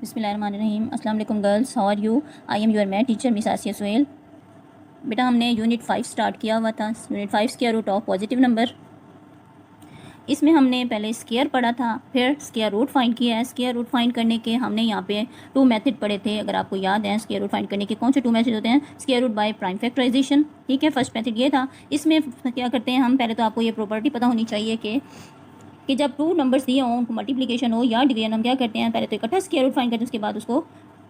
बिस्मिल्लाहिर्रहमानिर्रहीम। अस्सलाम वालेकुम girls, how are you? I am your math teacher miss Asiya Suhail. बेटा हमने यूनिट 5 स्टार्ट किया हुआ था। Unit 5 square root of positive number. इसमें हमने पहले स्क्वायर पढ़ा था, फिर स्क्वायर रूट फाइंड किया है। स्क्वायर रूट फाइंड करने के हमने यहाँ पे 2 मेथड पढ़े थे। अगर आपको याद है स्क्वायर रूट फाइंड करने के कौन से 2 मेथड होते हैं? Square root by prime factorization, ठीक है, फर्स्ट मेथड ये था। इसमें क्या करते हैं हम, पहले तो आपको ये प्रॉपर्टी पता होनी चाहिए कि जब 2 नंबर्स दिए हों, उनको मल्टीप्लिकेशन हो या डिवीजन, हम क्या करते हैं, पहले तो इकट्ठा स्क्वायर रूट फाइंड करते हैं, उसके बाद उसको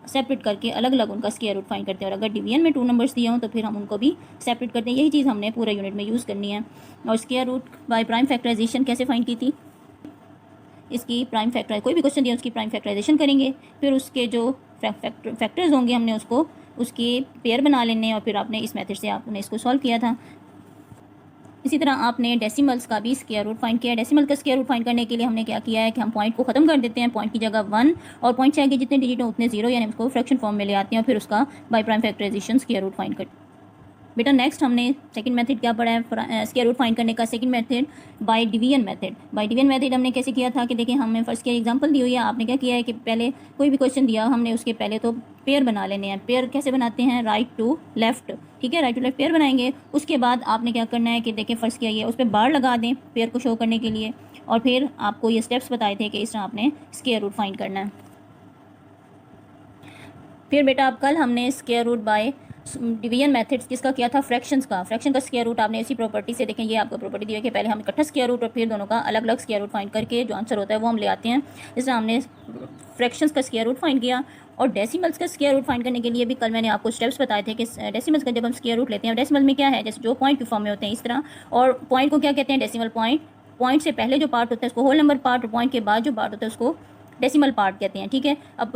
सेपरेट करके अलग अलग उनका स्क्वायर रूट फाइंड करते हैं। और अगर डिवीजन में 2 नंबर्स दिए हों तो फिर हम उनको भी सेपरेट करते हैं। यही चीज़ हमने पूरे यूनिट में यूज़ करनी है। और square root by prime factorization कैसे फाइंड की थी? इसकी प्राइम फैक्टर, कोई भी क्वेश्चन दिया उसकी प्राइम फैक्टराइजेशन करेंगे, फिर उसके जो फैक्टर्स होंगे हमने उसको उसके पेयर बना लेने हैं, और फिर आपने इस मेथड से आपने इसको सॉल्व किया था। इसी तरह आपने डेसिमल्स का भी स्क्वायर रूट फाइंड किया है। डेसिमल का स्क्वायर रूट फाइंड करने के लिए हमने क्या किया है कि हम पॉइंट को ख़त्म कर देते हैं, पॉइंट की जगह 1 और पॉइंट से आगे जितने डिजिट हो उतने 0, यानी उसको फ्रैक्शन फॉर्म में ले आते हैं और फिर उसका by prime factorization square root find करते हैं। बेटा नेक्स्ट हमने सेकंड मेथड क्या पढ़ा है स्क्वायर रूट फाइंड करने का? Second method by division method. Bye division method हमने कैसे किया था कि देखिए, हमें फर्स्ट की एग्जांपल दी हुई है। आपने क्या किया है कि पहले कोई भी क्वेश्चन दिया, हमने उसके पहले तो पेयर बना लेने हैं। पेयर कैसे बनाते हैं? राइट टू लेफ्ट, ठीक है, राइट टू लेफ्ट पेयर बनाएंगे। उसके बाद आपने क्या करना है कि देखिए फर्स्ट किया ये, उस पर बार लगा दें पेयर को शो करने के लिए, और फिर आपको ये स्टेप्स बताए थे कि इस तरह आपने स्क्वायर रूट फाइंड करना है। फिर बेटा अब कल हमने square root by division methods किसका किया था? फ्रैक्शंस का। फ्रैक्शन का स्क्वायर रूट आपने इसी प्रॉपर्टी से, देखें ये आपको प्रॉपर्टी दी है कि पहले हम इकट्ठा स्क्वायर रूट और फिर दोनों का अलग अलग स्क्वायर रूट फाइंड करके जो आंसर होता है वो हम ले आते हैं। इस तरह हमने फ्रैक्शंस का स्क्वायर रूट फाइंड किया। और डेसिमल्स का स्क्वायर रूट फाइंड करने के लिए भी कल मैंने आपको स्टेप्स बताए थे कि डेसिमल्स का जब हम स्क्वायर रूट लेते हैं, डेसिमल में क्या है, जैसे जो पॉइंट के फॉर्म में होते हैं इस तरह। और पॉइंट को क्या कहते हैं? Decimal point. पॉइंट से पहले जो पार्ट होता है उसको होल नंबर पार्ट, और पॉइंट के बाद जो पार्ट होता है उसको डेसिमल पार्ट कहते हैं, ठीक है। अब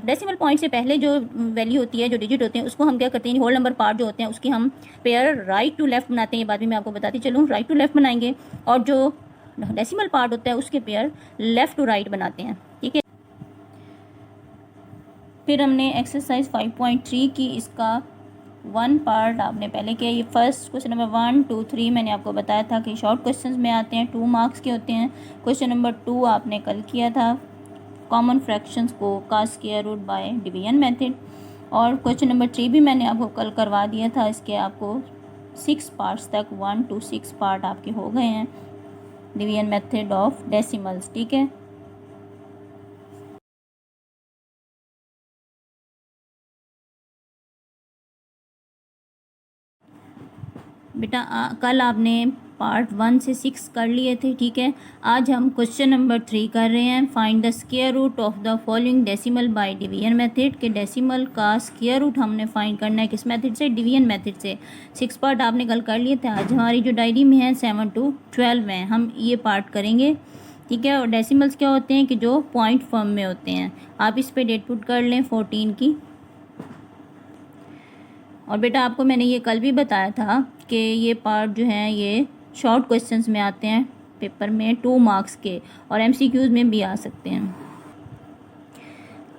डेसिमल पॉइंट से पहले जो वैल्यू होती है, जो डिजिट होते हैं, उसको हम क्या करते हैं, होल नंबर पार्ट जो होते हैं उसकी हम पेयर राइट टू लेफ्ट बनाते हैं। ये बाद में मैं आपको बताती चलूँ, राइट टू लेफ्ट बनाएंगे। और जो डेसिमल पार्ट होता है उसके पेयर लेफ्ट टू राइट बनाते हैं, ठीक है। फिर हमने एक्सरसाइज 5.3 की, इसका 1 पार्ट आपने पहले किया। ये फर्स्ट क्वेश्चन नंबर 1, 2, 3 मैंने आपको बताया था कि शॉर्ट क्वेश्चंस में आते हैं, 2 मार्क्स के होते हैं। क्वेश्चन नंबर 2 आपने कल किया था, कॉमन फ्रैक्शंस को का square root by division method. और क्वेश्चन नंबर 3 भी मैंने आपको कल करवा दिया था। इसके आपको 6 पार्ट्स तक, 1 to 6 पार्ट आपके हो गए हैं, डिवीजन मेथड ऑफ डेसिमल्स, ठीक है। बेटा कल आपने पार्ट 1 से 6 कर लिए थे, ठीक है। आज हम क्वेश्चन नंबर 3 कर रहे हैं, find the square root of the following decimal by division method. के डेसिमल का स्क्वायर रूट हमने फाइंड करना है किस मेथड से? डिवीजन मेथड से। 6 पार्ट आपने कल कर लिए थे। आज हमारी जो डायरी में है 7 to 12 में हम ये पार्ट करेंगे, ठीक है। और डेसिमल्स क्या होते हैं कि जो पॉइंट फॉर्म में होते हैं। आप इस पर डेट पुट कर लें 14 की। और बेटा आपको मैंने ये कल भी बताया था कि ये पार्ट जो है ये शॉर्ट क्वेश्चंस में आते हैं पेपर में, 2 मार्क्स के, और एमसीक्यूज़ में भी आ सकते हैं।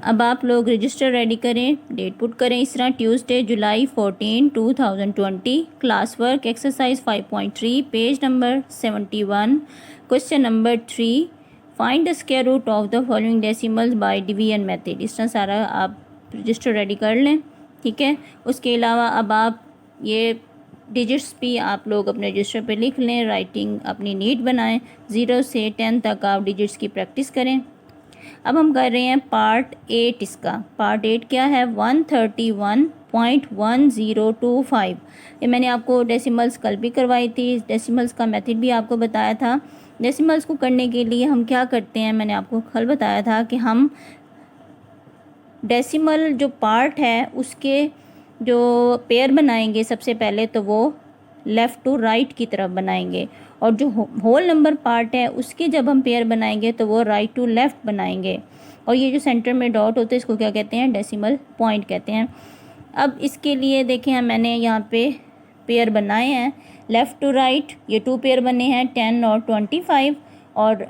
अब आप लोग रजिस्टर रेडी करें, डेट पुट करें इस तरह, Tuesday July 14, 2020, class work exercise 5.3, page number 71, question number 3, find the square root of the following decimals by division method. इस तरह सारा आप रजिस्टर रेडी कर लें, ठीक है। उसके अलावा अब आप ये डिजिट्स भी आप लोग अपने रजिस्टर पे लिख लें, राइटिंग अपनी नीट बनाएं, 0 से 10 तक आप डिजिट्स की प्रैक्टिस करें। अब हम कर रहे हैं पार्ट 8। इसका पार्ट 8 क्या है? 131.1025। ये मैंने आपको डेसिमल्स कल भी करवाई थी, डेसिमल्स का मेथड भी आपको बताया था। डेसिमल्स को करने के लिए हम क्या करते हैं, मैंने आपको कल बताया था कि हम डेसिमल जो पार्ट है उसके जो पेयर बनाएंगे सबसे पहले तो वो लेफ़्ट टू राइट की तरफ बनाएंगे, और जो होल नंबर पार्ट है उसके जब हम पेयर बनाएंगे तो वो राइट टू लेफ़्ट बनाएंगे। और ये जो सेंटर में डॉट होता है इसको क्या कहते हैं? डेसिमल पॉइंट कहते हैं। अब इसके लिए देखें, मैंने यहाँ पे पेयर बनाए हैं लेफ़्ट टू राइट, ये 2 पेयर बने हैं, 10 और 25। और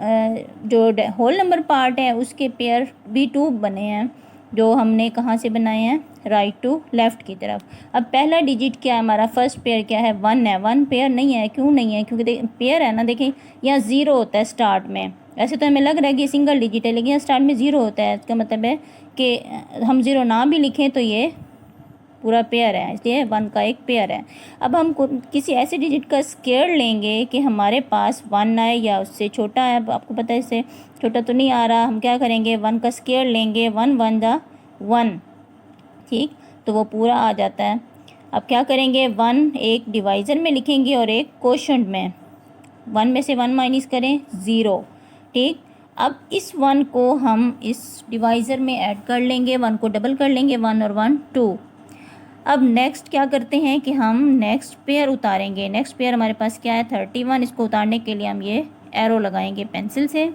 जो होल नंबर पार्ट है उसके पेयर भी 2 बने हैं, जो हमने कहाँ से बनाए हैं? राइट टू लेफ़्ट की तरफ। अब पहला डिजिट क्या है हमारा? फर्स्ट पेयर क्या है? 1 है। 1 पेयर नहीं है, क्यों नहीं है? क्योंकि पेयर है ना, देखें यहाँ 0 होता है स्टार्ट में, वैसे तो हमें लग रहा है कि सिंगल डिजिट है, लेकिन स्टार्ट में ज़ीरो होता है। इसका मतलब है कि हम ज़ीरो ना भी लिखें तो ये पूरा पेयर है, इसलिए 1 का एक पेयर है। अब हम किसी ऐसे डिजिट का स्क्वायर लेंगे कि हमारे पास 1 आए या उससे छोटा है। अब आपको पता है इससे छोटा तो नहीं आ रहा, हम क्या करेंगे 1 का स्क्वायर लेंगे, 1 1 जा 1, ठीक, तो वो पूरा आ जाता है। अब क्या करेंगे 1 एक डिवाइज़र में लिखेंगे और एक कोशंट में। 1 में से 1 माइनस करें 0, ठीक। अब इस 1 को हम इस डिवाइज़र में ऐड कर लेंगे, 1 को डबल कर लेंगे, 1 और 1 2। अब नेक्स्ट क्या करते हैं कि हम नेक्स्ट पेयर उतारेंगे। नेक्स्ट पेयर हमारे पास क्या है 31। इसको उतारने के लिए हम ये एरो लगाएंगे पेंसिल से।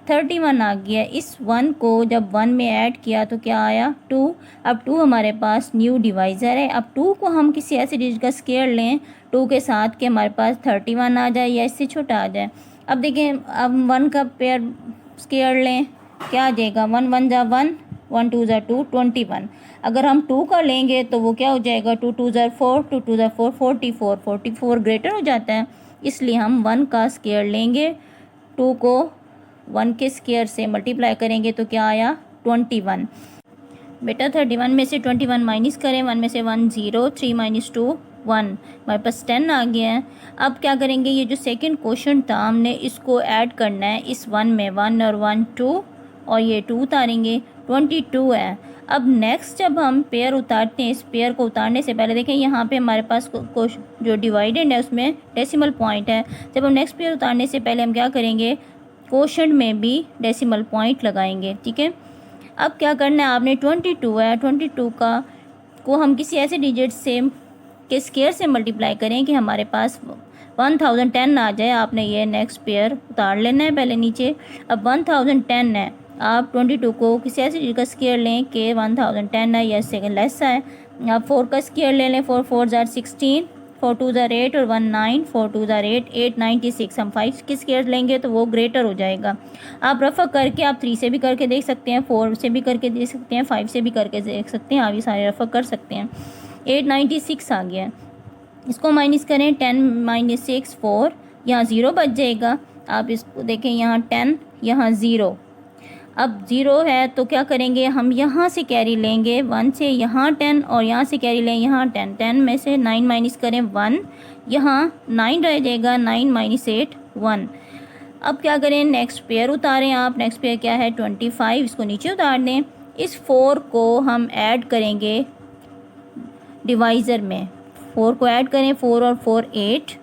31 आ गया। इस 1 को जब 1 में ऐड किया तो क्या आया 2। अब 2 हमारे पास न्यू डिवाइज़र है। अब 2 को हम किसी ऐसे डिजिट का स्क्वायर लें 2 के साथ कि हमारे पास 31 आ जाए या इससे छोटा आ जाए। अब देखें, अब 1 का पेयर स्क्वायर लें, क्या आ जाएगा 1 1 जा 1, 1 2 जा 2, 21। अगर हम 2 का लेंगे तो वो क्या हो जाएगा 2 2 जा 4, 2 2 जा 4, 44। 44 ग्रेटर हो जाता है, इसलिए हम 1 का स्क्वायर लेंगे, 2 को 1 के स्क्वायर से मल्टीप्लाई करेंगे तो क्या आया 21। बेटा 31 में से 21 माइनस करें, 1 में से 1 0, 3 माइनस 2 1, हमारे पास 10 आ गया है। अब क्या करेंगे, ये जो सेकंड क्वेश्चन था हमने इसको ऐड करना है इस 1 में, 1 और 1 2 और ये 2 उतारेंगे, 22 है। अब नेक्स्ट जब हम पेयर उतारते हैं, इस पेयर को उतारने से पहले देखें यहाँ पे हमारे पास जो डिवाइडेड है उसमें डेसिमल पॉइंट है। जब हम नेक्स्ट पेयर उतारने से पहले हम क्या करेंगे क्वोशंट में भी डेसिमल पॉइंट लगाएंगे, ठीक है। अब क्या करना है, आपने 22 है, 22 का को हम किसी ऐसे डिजिट से के स्क्वायर से मल्टीप्लाई करें कि हमारे पास 1010 आ जाए। आपने ये नेक्स्ट पेयर उतार लेना है पहले नीचे। अब 1010 है, आप 22 को किसी ऐसे डिजिट का स्क्वायर लें कि 1010 है या इससे लेस है। आप 4 का स्क्वायर ले लें, 4 4 जार 16, 4 2 जार 8 और 1 9, 4 2 जार 8, 8 96। हम 5 के स्क्वायर लेंगे तो वो ग्रेटर हो जाएगा। आप रफा करके आप 3 से भी करके देख सकते हैं, 4 से भी करके देख सकते हैं, 5 से भी करके देख सकते हैं, आप ये सारे रफा कर सकते हैं। 896 आ गया, इसको माइनस करें, 10 माइनस 6 4, यहाँ 0 बच जाएगा। आप इसको देखें, यहाँ 10 यहाँ 0। अब 0 है तो क्या करेंगे, हम यहाँ से कैरी लेंगे 1 से, यहाँ 10 और यहाँ से कैरी लें यहाँ 10। 10 में से 9 माइनस करें 1, यहाँ 9 रह जाएगा, 9 माइनस 8 1। अब क्या करें, नेक्स्ट पेयर उतारें आप। नेक्स्ट पेयर क्या है 25, इसको नीचे उतार दें। इस 4 को हम ऐड करेंगे डिवाइज़र में, 4 को ऐड करें, 4 और 4 8,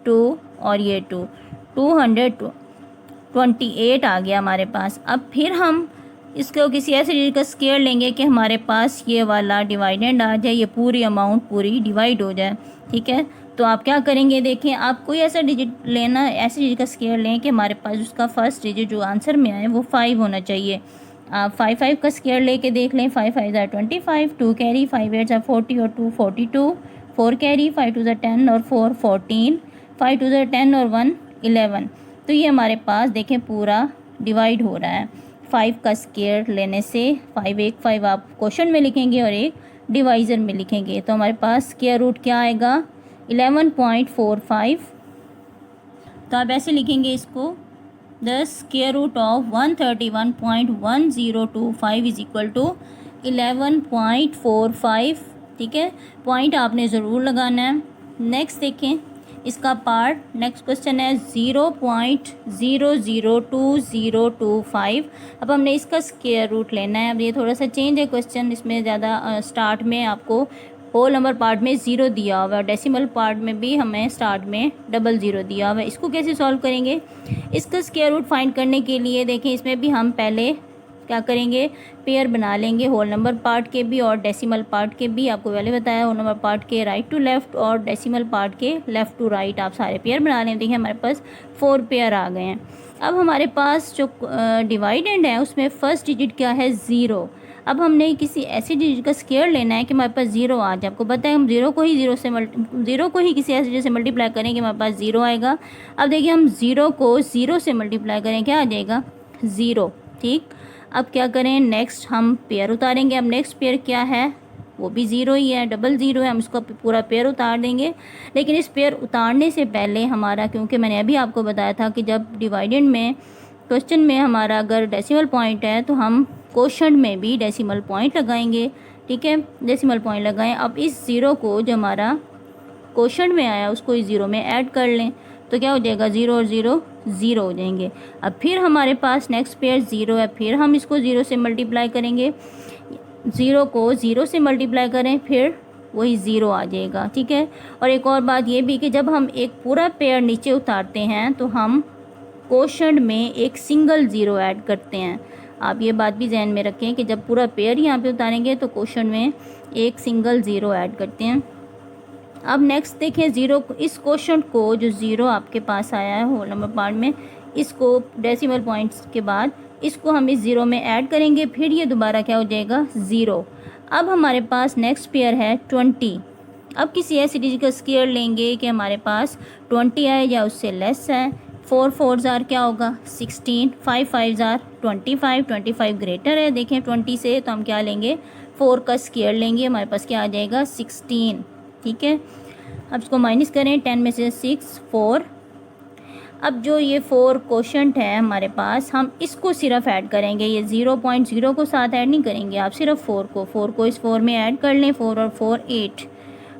2 और ये 2, 228 आ गया हमारे पास। अब फिर हम इसको किसी ऐसे डिजिट का स्क्वायर लेंगे कि हमारे पास ये वाला डिवाइडेंड आ जाए, ये पूरी अमाउंट पूरी डिवाइड हो जाए, ठीक है। तो आप क्या करेंगे, देखें आप कोई ऐसा डिजिट लेना, ऐसे डिजिट का स्क्वायर लें कि हमारे पास उसका फर्स्ट डिजिट जो आंसर में आए वो 5 होना चाहिए। आप 5 5 का स्क्वायर लेके देख लें, 5 5 ज़ा 25, 2 कैरी, 5 8 ज़ा 40 और 2 42, 4 कैरी, 5 2 ज़ा 10 और 4 14, 5 2 ज़ा 10 और 1 11। तो ये हमारे पास देखें पूरा डिवाइड हो रहा है 5 का स्क्वायर लेने से। 5 1 5 आप क्वेश्चन में लिखेंगे और एक डिवाइज़र में लिखेंगे, तो हमारे पास स्क्वायर रूट क्या आएगा 11.45। तो आप ऐसे लिखेंगे इसको, the square root of 131.1025 is equal to 11.45, ठीक है। पॉइंट आपने ज़रूर लगाना है। नेक्स्ट देखें इसका पार्ट, नेक्स्ट क्वेश्चन है 0.002025। अब हमने इसका स्क्वायर रूट लेना है। अब ये थोड़ा सा चेंज है क्वेश्चन, इसमें ज़्यादा स्टार्ट में आपको होल नंबर पार्ट में 0 दिया हुआ है, डेसिमल पार्ट में भी हमें स्टार्ट में 00 दिया हुआ है। इसको कैसे सॉल्व करेंगे, इसका स्क्वायर रूट फाइंड करने के लिए देखें इसमें भी हम पहले क्या करेंगे, पेयर बना लेंगे होल नंबर पार्ट के भी और डेसिमल पार्ट के भी। आपको पहले बताया होल नंबर पार्ट के राइट टू लेफ़्ट और डेसिमल पार्ट के लेफ़्ट टू राइट, आप सारे पेयर बना लें। देखिए हमारे पास 4 पेयर आ गए हैं। अब हमारे पास जो डिवाइडेंड है उसमें फर्स्ट डिजिट क्या है 0। अब हमने किसी ऐसी डिजिट का स्क्वायर लेना है कि हमारे पास 0 आ जाए। आपको पता है हम 0 को ही किसी ऐसे डिजिट से मल्टीप्लाई करें कि हमारे पास 0 आएगा। अब देखिए हम 0 को 0 से मल्टीप्लाई करें, क्या आ जाएगा 0, ठीक। अब क्या करें, नेक्स्ट हम पेयर उतारेंगे। अब नेक्स्ट पेयर क्या है, वो भी 0 ही है, 00 है, हम इसको पूरा पेयर उतार देंगे। लेकिन इस पेयर उतारने से पहले हमारा, क्योंकि मैंने अभी आपको बताया था कि जब डिवाइडेंड में क्वेश्चन में हमारा अगर डेसिमल पॉइंट है तो हम क्वोशंट में भी डेसिमल पॉइंट लगाएंगे, ठीक है, डेसिमल पॉइंट लगाएं। अब इस ज़ीरो को जो हमारा क्वोशंट में आया उसको इस ज़ीरो में ऐड कर लें, तो क्या हो जाएगा, ज़ीरो और ज़ीरो ज़ीरो हो जाएंगे। अब फिर हमारे पास नेक्स्ट पेयर ज़ीरो है, फिर हम इसको ज़ीरो से मल्टीप्लाई करेंगे, ज़ीरो को ज़ीरो से मल्टीप्लाई करें, फिर वही ज़ीरो आ जाएगा, ठीक है। और एक और बात ये भी कि जब हम एक पूरा पेयर नीचे उतारते हैं तो हम क्वोशंट में एक सिंगल ज़ीरो ऐड करते हैं। आप ये बात भी ध्यान में रखें कि जब पूरा पेयर यहाँ पे उतारेंगे तो क्वोशंट में एक सिंगल ज़ीरो ऐड करते हैं। अब नेक्स्ट देखें, ज़ीरो, इस क्वोशंट को जो ज़ीरो आपके पास आया है होल नंबर पार्ट में, इसको डेसिमल पॉइंट्स के बाद इसको हम इस ज़ीरो में ऐड करेंगे, फिर ये दोबारा क्या हो जाएगा, ज़ीरो। अब हमारे पास नेक्स्ट पेयर है 20। अब किसी ऐसी डिजिट का स्क्वायर लेंगे कि हमारे पास 20 आए या उससे लेस है। 4 4 ज़ार क्या होगा, 16, 5 5 ज़ार 25, 25 ग्रेटर है देखें 20 से, तो हम क्या लेंगे, 4 का स्क्वायर लेंगे, हमारे पास क्या आ जाएगा, 16, ठीक है। अब इसको माइनस करें, 10 में से 6 4। अब जो ये 4 क्वोशंट है हमारे पास, हम इसको सिर्फ ऐड करेंगे, ये 0.0 को साथ ऐड नहीं करेंगे आप, सिर्फ 4 को इस 4 में ऐड कर लें, 4 और 4 8।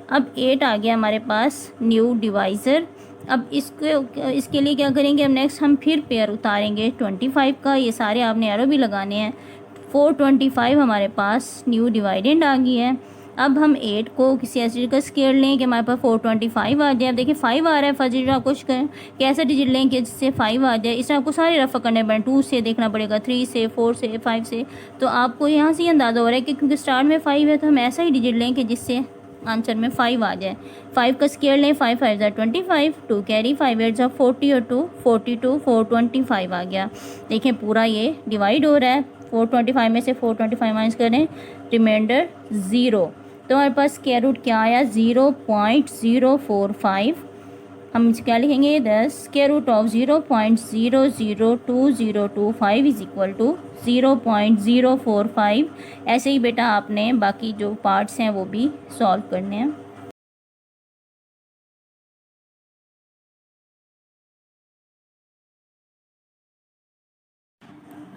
अब 8 आ गया हमारे पास न्यू डिवाइज़र। अब इसके लिए क्या करेंगे, हम नेक्स्ट हम फिर पेयर उतारेंगे 25 का, ये सारे आपने एरो भी लगाने हैं। 425 हमारे पास न्यू डिवाइडेंड आ गई है। अब हम 8 को किसी ऐसे का स्क्वायर लें कि हमारे पास 425 आ जाए। अब देखिए 5 आ रहा है, फर्स्ट डिजिट आप कुछ करें कैसा डिजिट लें कि जिससे 5 आ जाए, इसमें आपको सारे रफ़ा करने पड़े, 2 से देखना पड़ेगा, 3 से, 4 से, 5 से। तो आपको यहाँ से ही अंदाज़ा हो रहा है कि क्योंकि स्टार्ट में 5 है तो हम ऐसा ही डिजिट लें कि जिससे आंसर में 5 आ जाए। 5 का स्क्वायर लें, 5 5 ज़ा 25, 2 कैरी, 5 8 ज़ा 40 और 2 42, 425 आ गया। देखें पूरा ये डिवाइड हो रहा है। 425 में से 425 माइनस करें, रिमाइंडर 0। तो हमारे पास स्क्वायर रूट क्या आया, 0.045। हम इसे क्या लिखेंगे, the square root of 0.002025 is equal to 0.045। ऐसे ही बेटा आपने बाकी जो पार्ट्स हैं वो भी सॉल्व करने हैं।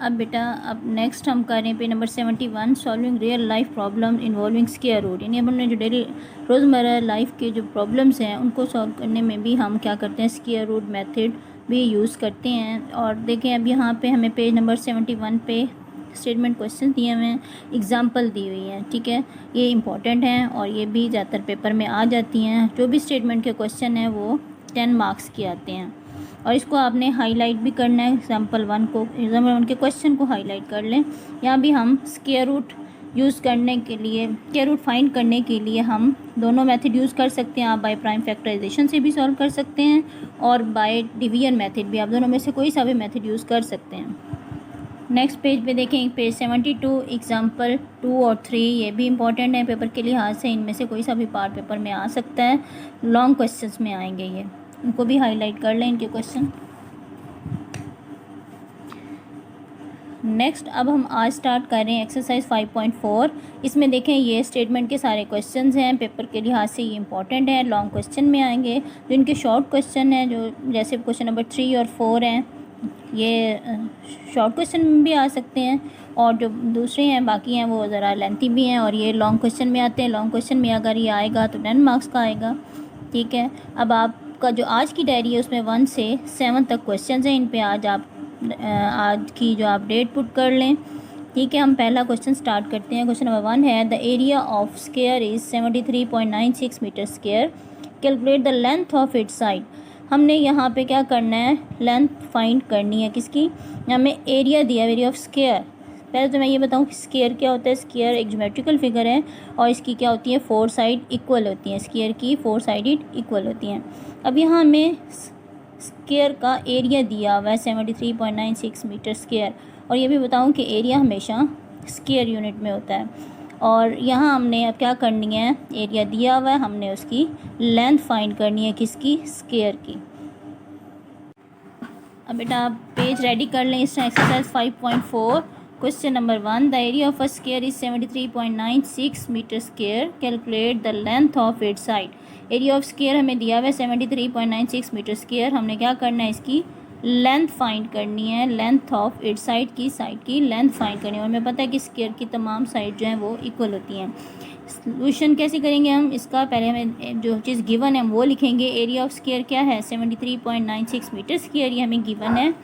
अब बेटा अब नेक्स्ट हम करें page number 71, solving real life problem involving square root. यानी हमने जो डेली रोज़मर्रा लाइफ के जो प्रॉब्लम्स हैं उनको सॉल्व करने में भी हम क्या करते हैं, स्क्वायर रूट मेथड भी यूज़ करते हैं। और देखें अब यहाँ पे हमें पेज नंबर 71 पे स्टेटमेंट क्वेश्चन दिए हुए हैं, एग्जाम्पल दी हुई हैं, ठीक है। ये इंपॉर्टेंट हैं और ये भी ज़्यादातर पेपर में आ जाती हैं। जो भी स्टेटमेंट के क्वेश्चन हैं वो 10 मार्क्स के आते हैं और इसको आपने हाईलाइट भी करना है। एग्जाम्पल 1 के क्वेश्चन को हाईलाइट कर लें। यहाँ भी हम स्क्वायर रूट यूज़ करने के लिए, स्क्वायर रूट फाइंड करने के लिए हम दोनों मेथड यूज़ कर सकते हैं। आप बाय प्राइम फैक्टराइजेशन से भी सॉल्व कर सकते हैं और बाय डिवीजन मेथड भी, आप दोनों में से कोई सा भी मेथड यूज़ कर सकते हैं। नेक्स्ट पेज पे देखें, पेज 72, एग्जाम्पल 2 और 3, ये भी इंपॉर्टेंट है पेपर के लिहाज से। इनमें से कोई सा भी पार्ट पेपर में आ सकता है, लॉन्ग क्वेश्चंस में आएंगे ये, इनको भी हाईलाइट कर लें इनके क्वेश्चन। नेक्स्ट अब हम आज स्टार्ट कर रहे हैं एक्सरसाइज 5.4। इसमें देखें ये स्टेटमेंट के सारे क्वेश्चंस हैं, पेपर के लिहाज से ये इंपॉर्टेंट है, लॉन्ग क्वेश्चन में आएंगे। जो इनके शॉर्ट क्वेश्चन हैं, जो जैसे क्वेश्चन नंबर 3 और 4 हैं, ये शॉर्ट क्वेश्चन में भी आ सकते हैं और जो दूसरे हैं बाकी हैं वो ज़रा लेंथी भी हैं और ये लॉन्ग क्वेश्चन में आते हैं। लॉन्ग क्वेश्चन में अगर ये आएगा तो 10 मार्क्स का आएगा, ठीक है। अब आपका जो आज की डायरी है उसमें 1 से 7 तक क्वेश्चन हैं, इन पे आज आप आज की जो आप डेट पुट कर लें, ठीक है। हम पहला क्वेश्चन स्टार्ट करते हैं। क्वेश्चन नंबर 1 है, the area of square is 73.96 metre square, calculate the length of its side. हमने यहाँ पे क्या करना है, लेंथ फाइंड करनी है किसकी, हमें एरिया दिया, एरिया ऑफ स्क्वायर। पहले तो मैं ये बताऊँ कि स्क्वायर क्या होता है। स्क्वायर एक ज्योमेट्रिकल फिगर है और इसकी क्या होती है, 4 साइड इक्वल होती हैं। स्क्वायर की 4 साइडेड इक्वल होती हैं। अब यहाँ हमें स्क्वायर का एरिया दिया हुआ है 73.96 मीटर स्क्वायर, और ये भी बताऊँ कि एरिया हमेशा स्क्वायर यूनिट में होता है। और यहाँ हमने अब क्या करनी है, एरिया दिया हुआ है, हमने उसकी लेंथ फाइंड करनी है किसकी, स्क्वायर की। अब बेटा आप पेज रेडी कर लें। इस exercise 5.4 question number 1, the area of a square is 73.96 metre square, calculate the length of its side. Area of square हमें दिया हुआ है 73.96 मीटर स्क्वायर, हमने क्या करना है, इसकी लेंथ फाइंड करनी है, लेंथ ऑफ इट साइड की लेंथ फाइंड करनी है। और हमें पता है कि स्क्वायर की तमाम साइड जो हैं वो इक्वल होती हैं। सोल्यूशन कैसे करेंगे हम इसका, पहले हमें जो चीज़ गिवन है वो लिखेंगे। एरिया ऑफ स्क्वायर क्या है 73.96 मीटर स्क्वायर, ये हमें गिवन है।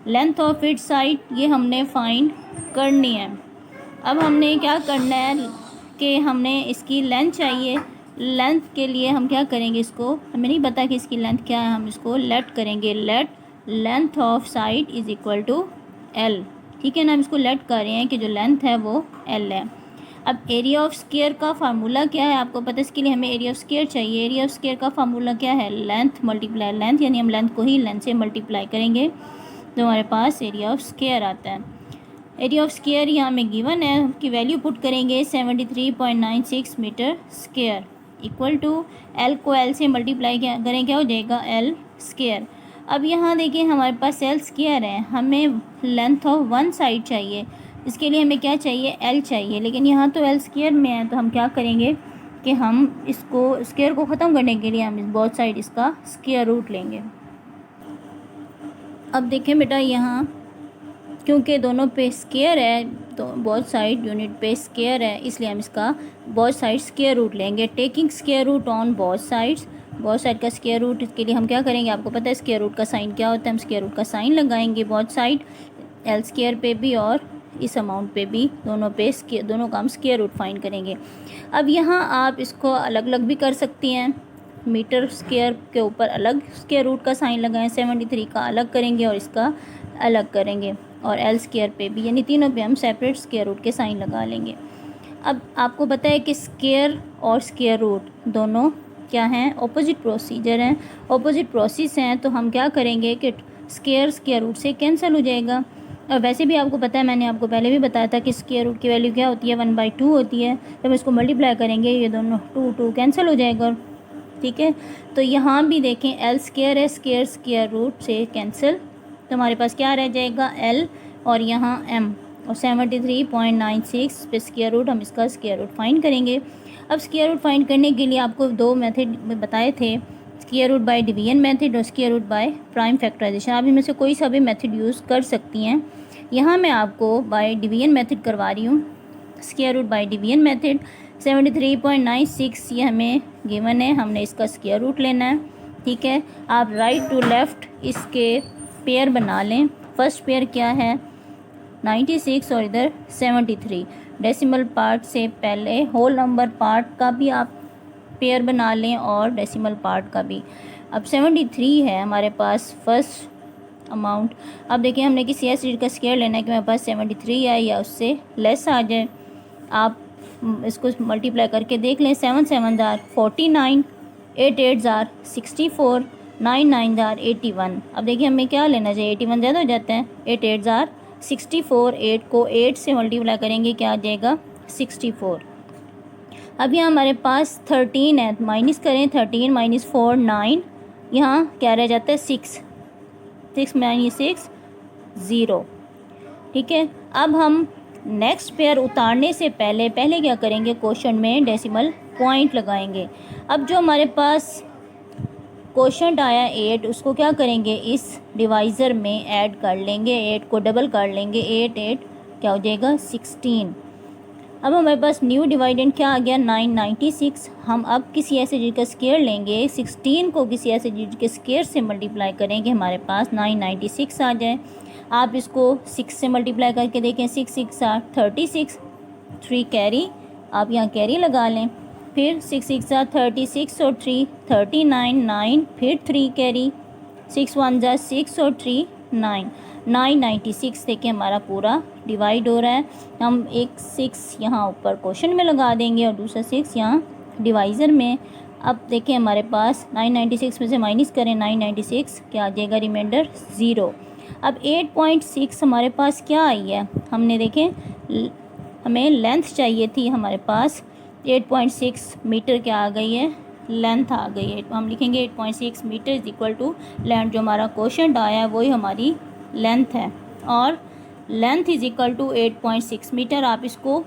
लेंथ ऑफ इट साइड ये हमने फाइंड करनी है। अब हमने क्या करना है कि हमने इसकी लेंथ चाहिए। लेंथ के लिए हम क्या करेंगे, इसको हमें नहीं पता कि इसकी लेंथ क्या है, हम इसको लेट करेंगे। Let length of side is equal to L. ठीक है ना, हम इसको लेट कर रहे हैं कि जो लेंथ है वो एल है। अब एरिया ऑफ स्क्वायर का फार्मूला क्या है आपको पता है, इसके लिए हमें एरिया ऑफ स्क्वायर चाहिए। एरिया ऑफ स्क्वायर का फार्मूला क्या है, लेंथ मल्टीप्लाई लेंथ, यानी हम लेंथ को ही लेंथ से मल्टीप्लाई करेंगे तो हमारे पास एरिया ऑफ स्क्वायर आता है। एरिया ऑफ स्क्वायर यहाँ में गिवन है कि वैल्यू पुट करेंगे 73.96 metre square equal to L को एल से मल्टीप्लाई करें, क्या हो जाएगा एल स्क्वायर। अब यहाँ देखिए हमारे पास एल स्क्वायर है, हमें लेंथ ऑफ वन साइड चाहिए, इसके लिए हमें क्या चाहिए एल चाहिए, लेकिन यहाँ तो एल स्क्वायर में है तो हम क्या करेंगे कि हम इसको स्क्वायर को ख़त्म करने के लिए हम इस बोथ साइड इसका स्क्वायर रूट लेंगे। अब देखें बेटा यहाँ क्योंकि दोनों पे स्क्वायर है तो बोथ साइड यूनिट पे स्क्वायर है, इसलिए हम इसका बोथ साइड स्क्वायर रूट लेंगे। Taking square root on both sides, both side का स्क्वायर रूट, इसके लिए हम क्या करेंगे आपको पता है स्क्वायर रूट का साइन क्या होता है, हम स्क्वायर रूट का साइन लगाएंगे बोथ साइड, एल स्क्वायर पे भी और इस अमाउंट पे भी, दोनों पे दोनों का हम स्क्वायर रूट फाइंड करेंगे। अब यहाँ आप इसको अलग अलग भी कर सकती हैं, मीटर स्क्वायर के ऊपर अलग स्क्वायर रूट का साइन लगाएं, 73 का अलग करेंगे और इसका अलग करेंगे, और एल स्क्वायर पे भी, यानी तीनों पे हम सेपरेट स्क्वायर रूट के साइन लगा लेंगे। अब आपको पता है कि स्क्वायर और स्क्वायर रूट दोनों क्या हैं, ऑपोजिट प्रोसीजर हैं, ऑपोजिट प्रोसेस हैं, तो हम क्या करेंगे कि स्क्वायर स्क्वायर रूट से कैंसिल हो जाएगा। और वैसे भी आपको पता है, मैंने आपको पहले भी बताया था कि स्क्वायर रूट की वैल्यू क्या होती है 1/2 होती है, जब इसको मल्टीप्लाई करेंगे ये दोनों 2 कैंसिल हो जाएगा। ठीक है, तो यहाँ भी देखें एल स्क्वायर है, स्क्वायर स्क्वायर रूट से कैंसिल, तो हमारे पास क्या रह जाएगा एल और यहाँ एम, और 73.96 पे स्क्वायर रूट, हम इसका स्क्वायर रूट फाइंड करेंगे। अब स्क्वायर रूट फाइंड करने के लिए आपको दो मेथड बताए थे, square root by division method और square root by prime factorisation. आप इनमें से कोई सा भी मेथड यूज़ कर सकती हैं। यहाँ मैं आपको बाय डिवीजन मेथड करवा रही हूँ। Square root by division method 73.96 ये हमें गिवन है, हमने इसका स्क्वायर रूट लेना है। ठीक है, आप राइट टू लेफ़्ट इसके पेयर बना लें। फर्स्ट पेयर क्या है 96 और इधर 73, डेसिमल पार्ट से पहले होल नंबर पार्ट का भी आप पेयर बना लें और डेसिमल पार्ट का भी। अब 73 है हमारे पास फर्स्ट अमाउंट। अब देखिए हमने किसी ऐसे चीज़ का स्क्वायर लेना है कि मेरे पास 73 है या उससे लेस आ जाए। आप इसको मल्टीप्लाई करके देख लें, 7 7 जार 49, 8 8 जार 64, 9 9 जार 81। अब देखिए हमें क्या लेना चाहिए, 81 ज़्यादा हो जाते हैं, 8 8 जार 64, 8 को 8 से मल्टीप्लाई करेंगे क्या आ जाएगा 64। अब यहाँ हमारे पास 13 है, माइनस करें, 13 माइनस 4 9, यहाँ क्या रह जाता है 6 माइनस 6 0। ठीक है, अब हम नेक्स्ट पेयर उतारने से पहले क्या करेंगे, क्वोशंट में डेसिमल पॉइंट लगाएंगे। अब जो हमारे पास क्वोशंट आया 8, उसको क्या करेंगे इस डिवाइज़र में ऐड कर लेंगे, 8 को डबल कर लेंगे, 8 8 क्या हो जाएगा 16। अब हमारे पास न्यू डिवाइडेंड क्या आ गया 996। हम अब किसी ऐसे चीज़ का स्क्वायर लेंगे, 16 को किसी ऐसे चीज़ के स्क्वायर से मल्टीप्लाई करेंगे, हमारे पास 996 आ जाए। आप इसको 6 से मल्टीप्लाई करके देखें, 6 6 आर 36, 3 कैरी, आप यहाँ कैरी लगा लें, फिर 6 6 आर 36 और 3 39, 9 फिर 3 कैरी, 6 1 जार 6 और 3 9, 996 देखिए हमारा पूरा डिवाइड हो रहा है। हम एक 6 यहाँ ऊपर क्वोशंट में लगा देंगे और दूसरा 6 यहाँ डिवाइज़र में। अब देखिए हमारे पास 996 में से माइनस करें, 996 क्या आ जाएगा रिमाइंडर 0। अब 8.6 हमारे पास क्या आई है, हमने देखें हमें लेंथ चाहिए थी, हमारे पास 8.6 मीटर क्या आ गई है, लेंथ आ गई है। तो हम लिखेंगे 8.6 metre is equal to length, जो हमारा क्वोशंट आया है वही हमारी लेंथ है, और length is equal to 8.6 metre. आप इसको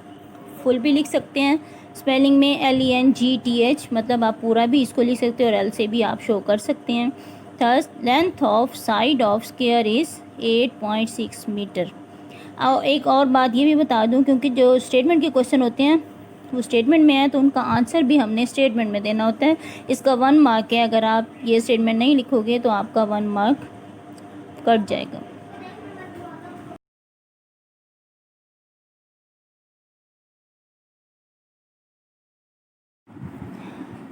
फुल भी लिख सकते हैं स्पेलिंग में, LENGTH, मतलब आप पूरा भी इसको लिख सकते हैं और L से भी आप शो कर सकते हैं। Thus, length of side of square is 8.6 metre. और एक और बात ये भी बता दूं, क्योंकि जो स्टेटमेंट के क्वेश्चन होते हैं वो स्टेटमेंट में है तो उनका आंसर भी हमने स्टेटमेंट में देना होता है। इसका 1 मार्क है, अगर आप ये स्टेटमेंट नहीं लिखोगे तो आपका 1 मार्क कट जाएगा।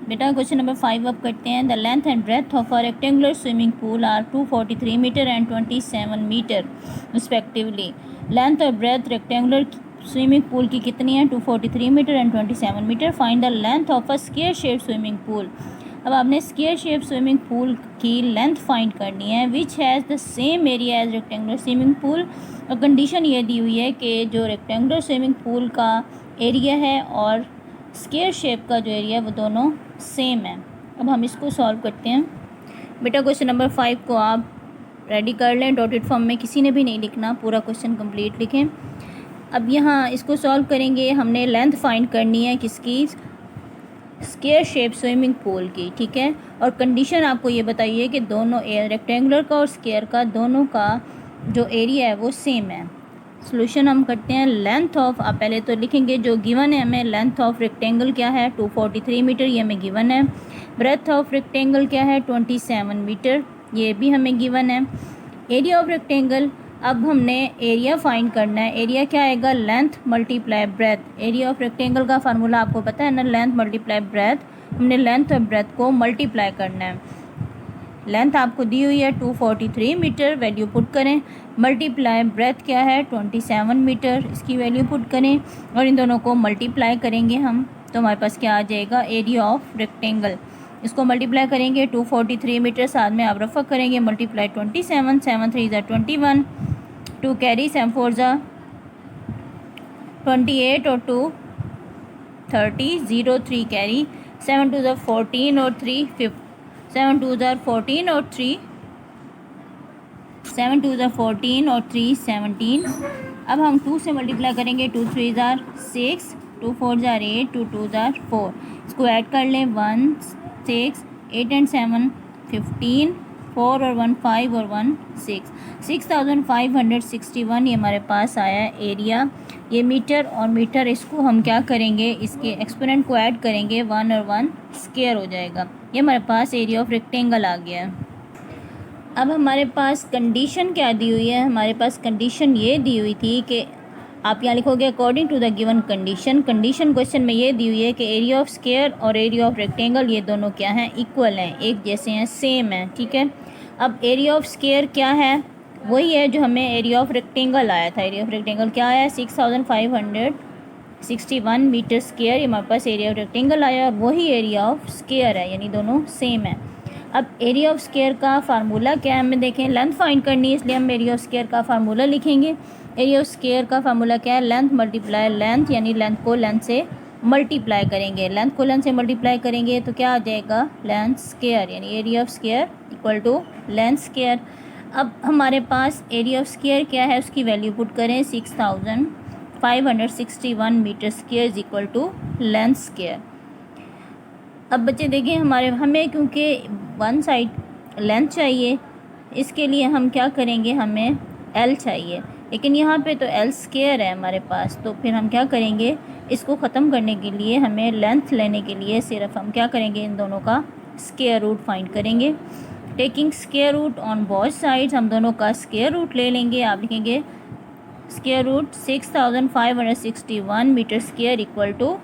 बेटा क्वेश्चन नंबर 5 अब करते हैं। The length and breadth of a rectangular swimming pool are 243 metre and 27 metre respectively. Length और ब्रेथ रेक्टेंगुलर स्विमिंग पूल की कितनी है? 243 metre and 27 metre. Find the length of a square shape swimming pool. अब आपने square shape swimming pool की length find करनी है which has the same area as rectangular swimming pool. और condition ये दी हुई है कि जो रेक्टेंगुलर स्विमिंग पूल का एरिया है और स्क्वायर शेप का जो एरिया है वो दोनों सेम है। अब हम इसको सॉल्व करते हैं। बेटा क्वेश्चन नंबर 5 को आप रेडी कर लें, डॉटेड फॉर्म में किसी ने भी नहीं लिखना, पूरा क्वेश्चन कंप्लीट लिखें। अब यहाँ इसको सॉल्व करेंगे, हमने लेंथ फाइंड करनी है किसकी? स्क्वायर शेप स्विमिंग पूल की, ठीक है। और कंडीशन आपको ये बताइए कि दोनों रेक्टेंगुलर का और स्क्वायर का दोनों का जो एरिया है वो सेम है। सोल्यूशन हम करते हैं। लेंथ ऑफ, आप पहले तो लिखेंगे जो गिवन है हमें, लेंथ ऑफ रेक्टेंगल क्या है? 243 मीटर, ये हमें गिवन है। ब्रेथ ऑफ रेक्टेंगल क्या है? 27 मीटर, ये भी हमें गिवन है। एरिया ऑफ रेक्टेंगल, अब हमने एरिया फाइंड करना है। एरिया क्या आएगा? Length multiply breath. Area of rectangle का फार्मूला आपको पता है ना, लेंथ मल्टीप्लाई ब्रेथ। हमने लेंथ और ब्रेथ को मल्टीप्लाई करना है। लेंथ आपको दी हुई है 243 मीटर, वैल्यू पुट करें। मल्टीप्लाई ब्रेथ क्या है? 27 मीटर, इसकी वैल्यू पुट करें और इन दोनों को मल्टीप्लाई करेंगे हम, तो हमारे पास क्या आ जाएगा? Area of rectangle. इसको मल्टीप्लाई करेंगे 243 मीटर, साथ में आप रफा करेंगे मल्टीप्लाई 27, 7 3 ज़ा 21, 2 कैरी, 7 4 ज़ा 28 और 2 30, 0 3 कैरी, 7 2 ज़ा 14 और 3 5, 7 2 ज़ा 14 और 3 7 2 ज़ा 14 और 3 17। अब हम 2 से मल्टीप्लाई करेंगे, 2 3 ज़ा 6, 2 4 ज़ा 8, 2 2 ज़ा 4। इसको ऐड कर लें, 1 6, 8 एंड 7 15, 4 और 1 5 और 1 6, 6561 ये हमारे पास आया है एरिया। ये मीटर और मीटर, इसको हम क्या करेंगे? इसके एक्सपोनेंट को ऐड करेंगे, 1 और 1 स्क्वायर हो जाएगा। ये हमारे पास एरिया ऑफ रेक्टेंगल आ गया है। अब हमारे पास कंडीशन क्या दी हुई है? हमारे पास कंडीशन ये दी हुई थी कि आप यहाँ लिखोगे according to the given condition. Condition question में ये दी हुई है कि एरिया ऑफ स्क्वायर और एरिया ऑफ रेक्टेंगल ये दोनों क्या हैं? इक्वल हैं, एक जैसे हैं, सेम हैं, ठीक है। अब एरिया ऑफ स्क्वायर क्या है? वही है जो हमें एरिया ऑफ रेक्टेंगल आया था। एरिया ऑफ रेक्टेंगल क्या आया? 6561 मीटर स्क्वायर, ये हमारे पास एरिया ऑफ रेक्टेंगल आया और वही एरिया ऑफ स्क्वायर है, यानी दोनों सेम है। अब एरिया ऑफ स्क्वायर का फार्मूला क्या है हमें देखें। लेंथ फाइंड करनी है, इसलिए हम एरिया ऑफ स्क्वायर का फार्मूला लिखेंगे। एरिया ऑफ स्क्वायर का फार्मूला क्या है? लेंथ मल्टीप्लाई लेंथ, यानी लेंथ को लेंथ से मल्टीप्लाई करेंगे। लेंथ को लेंथ से मल्टीप्लाई करेंगे तो क्या आ जाएगा? लेंथ स्क्वायर, यानी area of square equal to length square. अब हमारे पास एरिया ऑफ स्क्वायर क्या है, उसकी वैल्यू पुट करें, 6561 metre square is equal to length square. अब बच्चे देखें, हमें क्योंकि वन साइड लेंथ चाहिए, इसके लिए हम क्या करेंगे? हमें एल चाहिए, लेकिन यहाँ पे तो एल स्क्वायर है हमारे पास, तो फिर हम क्या करेंगे? इसको ख़त्म करने के लिए, हमें लेंथ लेने के लिए सिर्फ हम क्या करेंगे? इन दोनों का स्क्वायर रूट फाइंड करेंगे। Taking square root on both sides, हम दोनों का स्क्वायर रूट ले लेंगे। आप लिखेंगे square root 6561 metre square equal to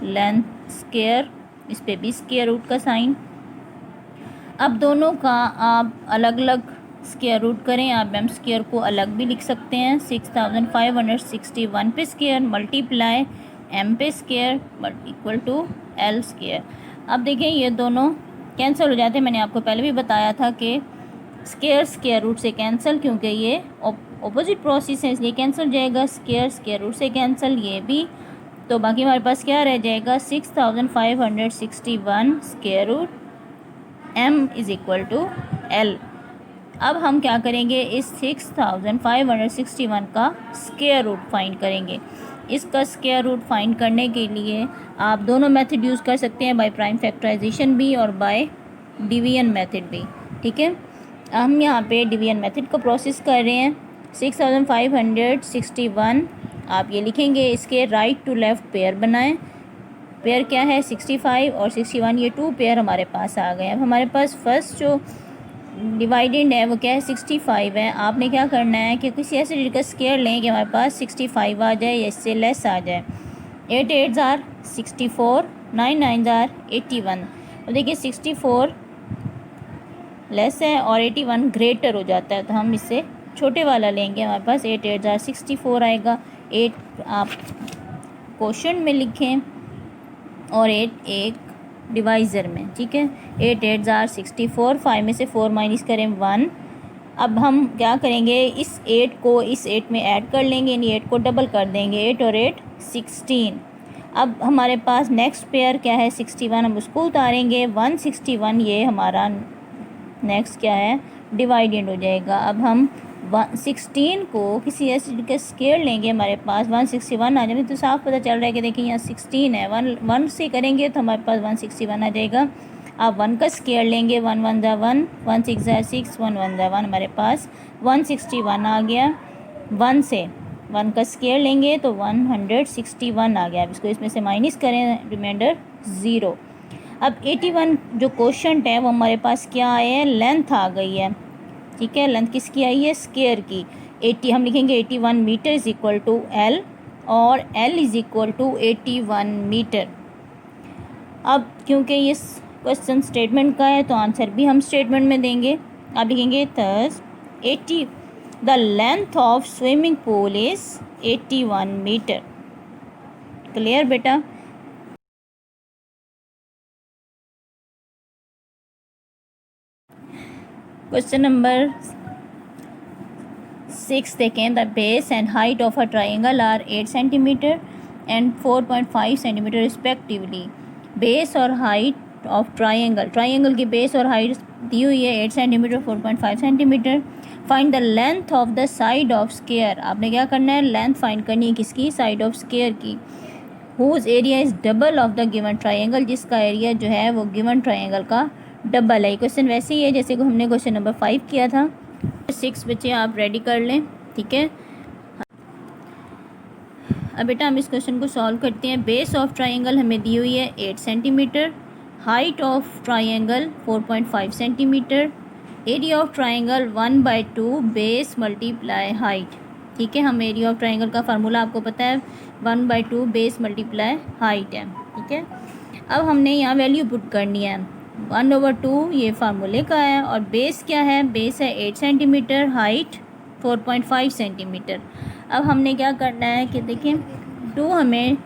length square, इस पे भी स्क्वायर रूट का साइन। अब दोनों का आप अलग अलग स्क्वायर रूट करें। आप एम स्क्वायर को अलग भी लिख सकते हैं, 6561 पे स्क्वायर मल्टीप्लाई एम पे square equal to L square. अब देखें ये दोनों कैंसिल हो जाते हैं। मैंने आपको पहले भी बताया था कि स्क्वायर रूट से कैंसिल, क्योंकि ये ऑपोजिट प्रोसेस है इसलिए कैंसिल हो जाएगा। स्क्वायर रूट से कैंसिल, ये भी। तो बाकी हमारे पास क्या रह जाएगा? 6561 square root m is equal to l। अब हम क्या करेंगे? इस 6561 का स्क्वायर रूट फाइंड करेंगे। इसका स्क्वायर रूट फाइंड करने के लिए आप दोनों मेथड यूज़ कर सकते हैं, बाय प्राइम फैक्टराइजेशन भी और बाय डिवीजन मेथड भी, ठीक है। हम यहाँ पे डिवीजन मेथड को प्रोसेस कर रहे हैं। 6561 आप ये लिखेंगे, इसके राइट टू लेफ़्ट पेयर बनाएं। पेयर क्या है 65 और 61, ये 2 पेयर हमारे पास आ गए। अब हमारे पास फर्स्ट जो डिवाइडेंड है वो क्या है 65 है। आपने क्या करना है कि किसी ऐसे डिजिट का स्क्वायर लें कि हमारे पास 65 आ जाए या इससे लेस आ जाए। 8 8 आर 64, 9 9 आर 81। तो देखिए 64 लेस है और 81 ग्रेटर हो जाता है, तो हम इससे छोटे वाला लेंगे। हमारे पास 8 8 आर 64 आएगा। 8 आप क्वोशंट में लिखें और 8 एक डिवाइज़र में, ठीक है। 8 8 आर 64, 5 में से 4 माइनस करें 1। अब हम क्या करेंगे, इस 8 को इस 8 में ऐड कर लेंगे, यानी 8 को डबल कर देंगे। 8 और 8 16। अब हमारे पास नेक्स्ट पेयर क्या है 61, हम उसको उतारेंगे। 161 ये हमारा नेक्स्ट क्या है डिवाइडेंड हो जाएगा। अब हम 16 को किसी ऐसे का स्क्वायर लेंगे, हमारे पास 161 आ जाएगा। तो साफ पता चल रहा है कि देखिए यहाँ 16 है, 1 से करेंगे तो हमारे पास 161 आ जाएगा। आप 1 का स्क्वायर लेंगे, 1 1 ज़ा 1, 1 6 ज़ा 6, 1 1 ज़ा 1, हमारे पास 161 आ गया। 1 से 1 का स्क्वायर लेंगे तो 161 आ गया। अब इसको इसमें से माइनस करें, रिमाइंडर 0। अब 81 जो क्वोशंट है वो हमारे पास क्या आया है, लेंथ आ गई है, ठीक है। लेंथ किसकी आई है, स्क्वायर की। 80 हम लिखेंगे 81 metre is equal to l, और l is equal to 81 metre. अब क्योंकि ये क्वेश्चन स्टेटमेंट का है तो आंसर भी हम स्टेटमेंट में देंगे। आप लिखेंगे thus 80 the length of swimming pool is 81 metre. Clear बेटा। क्वेश्चन नंबर 6 देखें। The base and height of a triangle are 8 centimetre and 4.5 centimetre respectively. Base और हाइट ऑफ ट्राइंगल की बेस और हाइट दी हुई है 8 centimetre 4.5 centimetre. Find the length of the side of square. आपने क्या करना है, लेंथ फाइंड करनी है किसकी, साइड ऑफ स्क्वायर की। Whose area is double of the given triangle, जिसका एरिया जो है वो गिवन ट्राइंगल का डबल है। क्वेश्चन वैसे ही है जैसे को हमने क्वेश्चन नंबर 5 किया था। 6 बच्चे आप रेडी कर लें, ठीक है। अब बेटा हम इस क्वेश्चन को सॉल्व करते हैं। बेस ऑफ ट्राइंगल हमें दी हुई है 8 centimetre, height of triangle 4.5 centimetre, area of triangle 1/2 base multiply height, ठीक है। हम एरिया ऑफ ट्राइंगल का फार्मूला आपको पता है 1/2 बेस मल्टीप्लाई हाइट है, ठीक है। अब हमने यहाँ वैल्यू पुट करनी है। 1/2 ये फार्मूले का है, और बेस क्या है, बेस है 8 सेंटीमीटर, हाइट 4.5 सेंटीमीटर। अब हमने क्या करना है कि देखें 2 हमें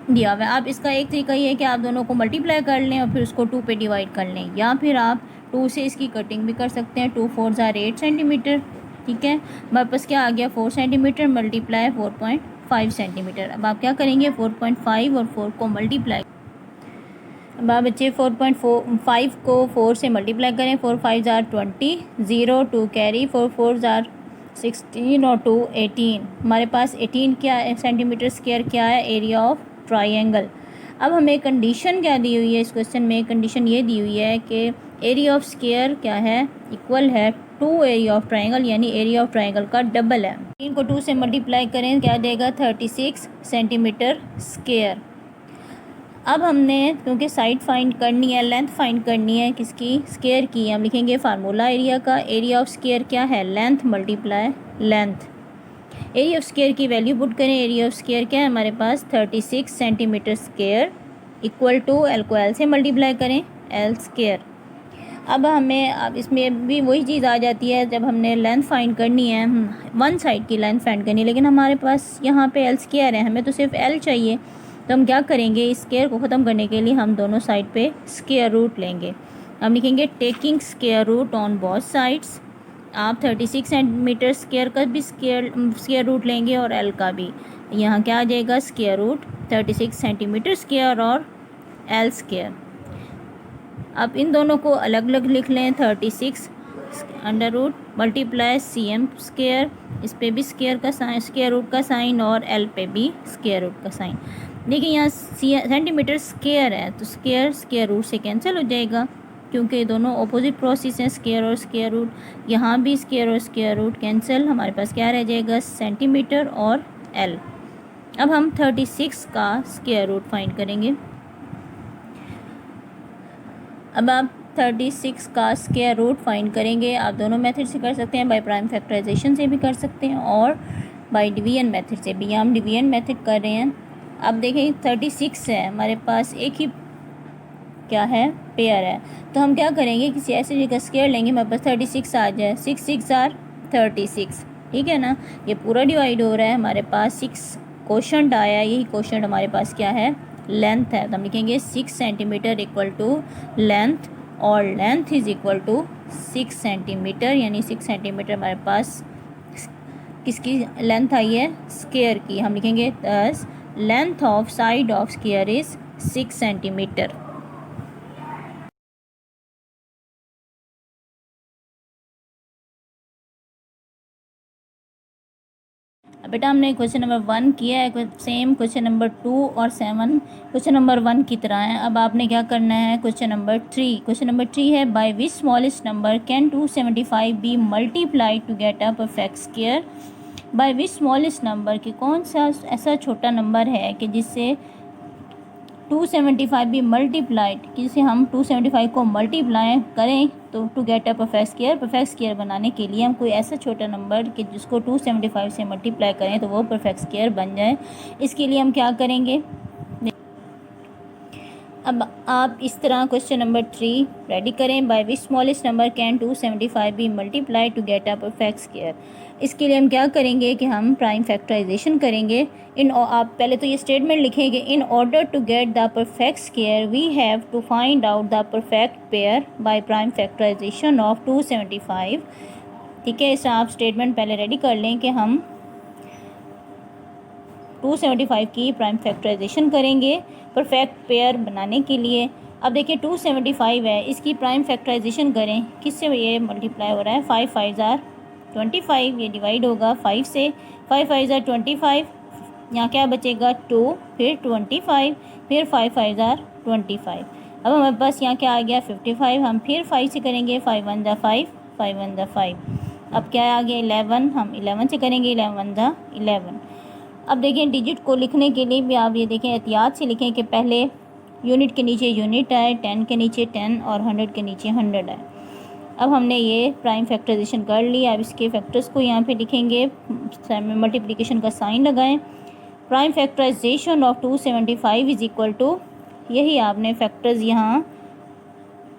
दिया हुआ है। अब इसका एक तरीका ये है कि आप दोनों को मल्टीप्लाई कर लें और फिर उसको 2 पे डिवाइड कर लें, या फिर आप 2 से इसकी कटिंग भी कर सकते हैं। 2 4 ज़ार 8 सेंटीमीटर, ठीक है। हमारे पास क्या आ गया 4 सेंटीमीटर मल्टीप्लाई 4.5 सेंटीमीटर। अब आप क्या करेंगे 4.5 और 4 को मल्टीप्लाई। अब आप बच्चे 4.5 को 4 से मल्टीप्लाई करें। 4 5 ज़ार 20, 0 2 कैरी, 4 4 ज़ार 16 और 2 18। हमारे पास 18 क्या है सेंटीमीटर स्क्वायर क्या है, एरिया ऑफ ट्राइंगल। अब हमें कंडीशन क्या दी हुई है इस क्वेश्चन में, कंडीशन ये दी हुई है कि एरिया ऑफ स्क्वायर क्या है, इक्वल है 2 एरिया ऑफ ट्राइंगल, यानी एरिया ऑफ ट्राइंगल का डबल है। 3 को 2 से मल्टीप्लाई करें क्या देगा 36 सेंटीमीटर स्क्वायर। अब हमने क्योंकि साइड फाइंड करनी है, लेंथ फाइंड करनी है किसकी, स्क्वायर की, हम लिखेंगे फार्मूला एरिया का। एरिया ऑफ स्क्वायर क्या है, length multiply length. Area of square की वैल्यू पुट करें। एरिया ऑफ स्क्वायर क्या है हमारे पास 36 centimetre square, equal to L को एल से मल्टीप्लाई करें, एल स्क्वायर। अब इसमें भी वही चीज़ आ जाती है, जब हमने लेंथ फाइंड करनी है, वन साइड की लेंथ फाइंड करनी है, लेकिन हमारे पास यहाँ पे एल स्क्वायर है, हमें तो सिर्फ एल चाहिए। तो हम क्या करेंगे, इस स्क्वायर को ख़त्म करने के लिए हम दोनों साइड पे स्क्वायर रूट लेंगे। हम लिखेंगे taking square root on both sides. आप 36 सेंटीमीटर स्क्वायर का भी स्क्वायर रूट लेंगे और एल का भी। यहाँ क्या आ जाएगा स्क्वायर रूट 36 सेंटीमीटर स्क्वायर और एल स्क्वायर। अब इन दोनों को अलग अलग लिख लें। 36 under root multiply cm square, इस पे भी स्क्वायर का साइन, स्क्वायर रूट का साइन, और एल पे भी स्क्वायर रूट का साइन। देखिए यहाँ सेंटीमीटर स्क्वायर है तो स्क्वायर स्क्वायर रूट से कैंसिल हो जाएगा, क्योंकि दोनों ऑपोजिट प्रोसेस हैं, स्क्वायर और स्क्वायर रूट। यहाँ भी स्क्वायर और स्क्वायर रूट कैंसिल, हमारे पास क्या रह जाएगा, सेंटीमीटर और एल। अब हम 36 का स्क्वायर रूट फाइंड करेंगे। अब आप 36 का स्क्वायर रूट फाइंड करेंगे। आप दोनों मेथड से कर सकते हैं, बाय प्राइम फैक्टराइजेशन से भी कर सकते हैं और बाय डिवीजन मेथड से भी। हम डिवीजन मेथड कर रहे हैं। अब देखें 36 है, हमारे पास एक ही क्या है, पेयर है, तो हम क्या करेंगे, किसी ऐसे जगह स्क्वायर लेंगे, हमारे पास 36 आ जाए। 6 6 आर 36, ठीक है ना। ये पूरा डिवाइड हो रहा है, हमारे पास 6 क्वोशंट आया। यही क्वोशंट हमारे पास क्या है, लेंथ है। तो हम लिखेंगे 6 सेंटीमीटर इक्वल टू लेंथ, और length is equal to 6 centimetre, यानी 6 सेंटीमीटर हमारे पास किसकी लेंथ आई है, स्क्वायर की। हम लिखेंगे दस length of side of square is 6 centimetre. बेटा हमने क्वेश्चन नंबर 1 किया है, सेम क्वेश्चन नंबर 2 और 7 क्वेश्चन नंबर 1 की तरह है। अब आपने क्या करना है, क्वेश्चन नंबर 3। क्वेश्चन नंबर 3 है, by which smallest number can 275 be multiplied to get a perfect square. By which smallest number कि कौन सा ऐसा छोटा नंबर है कि जिससे 275 भी मल्टीप्लाइड, जिसे हम 275 को मल्टीप्लाई करें तो to get a perfect square. Perfect square बनाने के लिए हम कोई ऐसा छोटा नंबर कि जिसको 275 से मल्टीप्लाई करें तो वो परफेक्ट स्क्वायर बन जाए। इसके लिए हम क्या करेंगे, अब आप इस तरह क्वेश्चन नंबर 3 रेडी करें। By which smallest number can 275 be multiply to get a perfect square. इसके लिए हम क्या करेंगे कि हम प्राइम फैक्टराइजेशन करेंगे। आप पहले तो ये स्टेटमेंट लिखेंगे, in order to get the perfect square we have to find out the perfect pair by prime factorization of 275। ठीक है, इसे आप स्टेटमेंट पहले रेडी कर लें कि हम 275 की प्राइम फैक्टराइजेशन करेंगे परफेक्ट पेयर बनाने के लिए। अब देखिए 275 है, इसकी प्राइम फैक्टराइजेशन करें, किससे ये मल्टीप्लाई हो रहा है, 5 5 ज़ार 25, ये डिवाइड होगा 5 से, 5 5 ज़ार 25, यहाँ क्या बचेगा 2, फिर 25, फिर 5 5 ज़ार 25। अब हमारे पास यहाँ क्या आ गया 55। हम फिर 5 से करेंगे, 5 1 ज़ा 5, 5 1 ज़ा 5। अब क्या आ गया 11, हम 11 से करेंगे, 11 1 ज़ा 11। अब देखें डिजिट को लिखने के लिए भी आप ये देखें, एहतियात से लिखें कि पहले यूनिट के नीचे यूनिट आए, 10 के नीचे 10 और 100 के नीचे 100 आए। अब हमने ये प्राइम फैक्टराइजेशन कर लिया। अब इसके फैक्टर्स को यहाँ पे लिखेंगे, मल्टीप्लिकेशन का साइन लगाएं। Prime factorization of 275 is equal to, यही आपने फैक्टर्स यहाँ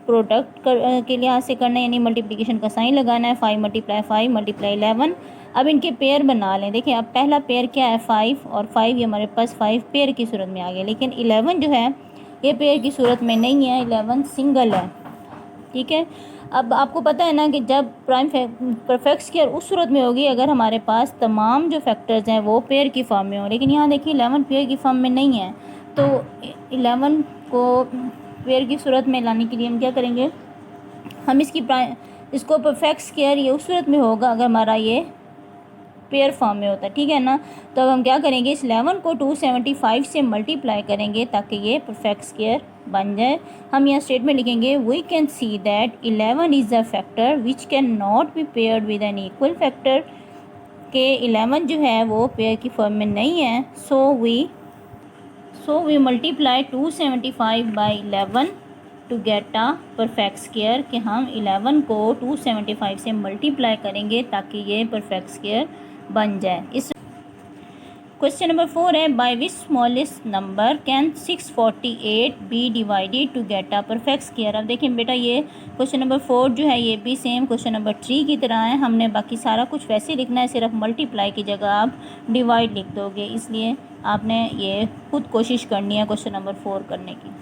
प्रोडक्ट के लिहाज से करना है, यानी मल्टीप्लिकेशन का साइन लगाना है। 5 × 5 × 11। अब इनके पेयर बना लें। देखिए अब पहला पेयर क्या है 5 और 5, ये हमारे पास 5 पेयर की सूरत में आ गया, लेकिन 11 जो है ये पेयर की सूरत में नहीं है, 11 सिंगल है। ठीक है, अब आपको पता है ना कि जब प्राइम परफेक्ट स्क्वायर उस सूरत में होगी अगर हमारे पास तमाम जो फैक्टर्स हैं वो पेयर की फॉर्म में हो, लेकिन यहाँ देखिए 11 पेयर की फॉर्म में नहीं है। तो 11 को पेयर की सूरत में लाने के लिए हम क्या करेंगे, हम इसको परफेक्ट स्क्वायर ये उस सूरत में होगा अगर हमारा ये पेयर फॉर्म में होता है, ठीक है ना। तो अब हम क्या करेंगे, इस 11 को 275 से मल्टीप्लाई करेंगे ताकि ये परफेक्ट स्क्वायर बन जाए। हम यहाँ स्टेटमेंट लिखेंगे, we can see that 11 is a factor which can not be paired with an equal factor, के 11 जो है वो पेयर की फॉर्म में नहीं है। So we multiply 275 by 11 to get a perfect square, कि हम 11 को 275 से मल्टीप्लाई करेंगे ताकि ये परफेक्ट स्क्वायर बन जाए। इस क्वेश्चन नंबर 4 है, by which smallest number can 648 be divided to get a perfect square. अब देखिए बेटा ये क्वेश्चन नंबर 4 जो है ये भी सेम क्वेश्चन नंबर 3 की तरह है। हमने बाकी सारा कुछ वैसे ही लिखना है, सिर्फ मल्टीप्लाई की जगह आप डिवाइड लिख दोगे, इसलिए आपने ये खुद कोशिश करनी है क्वेश्चन नंबर 4 करने की।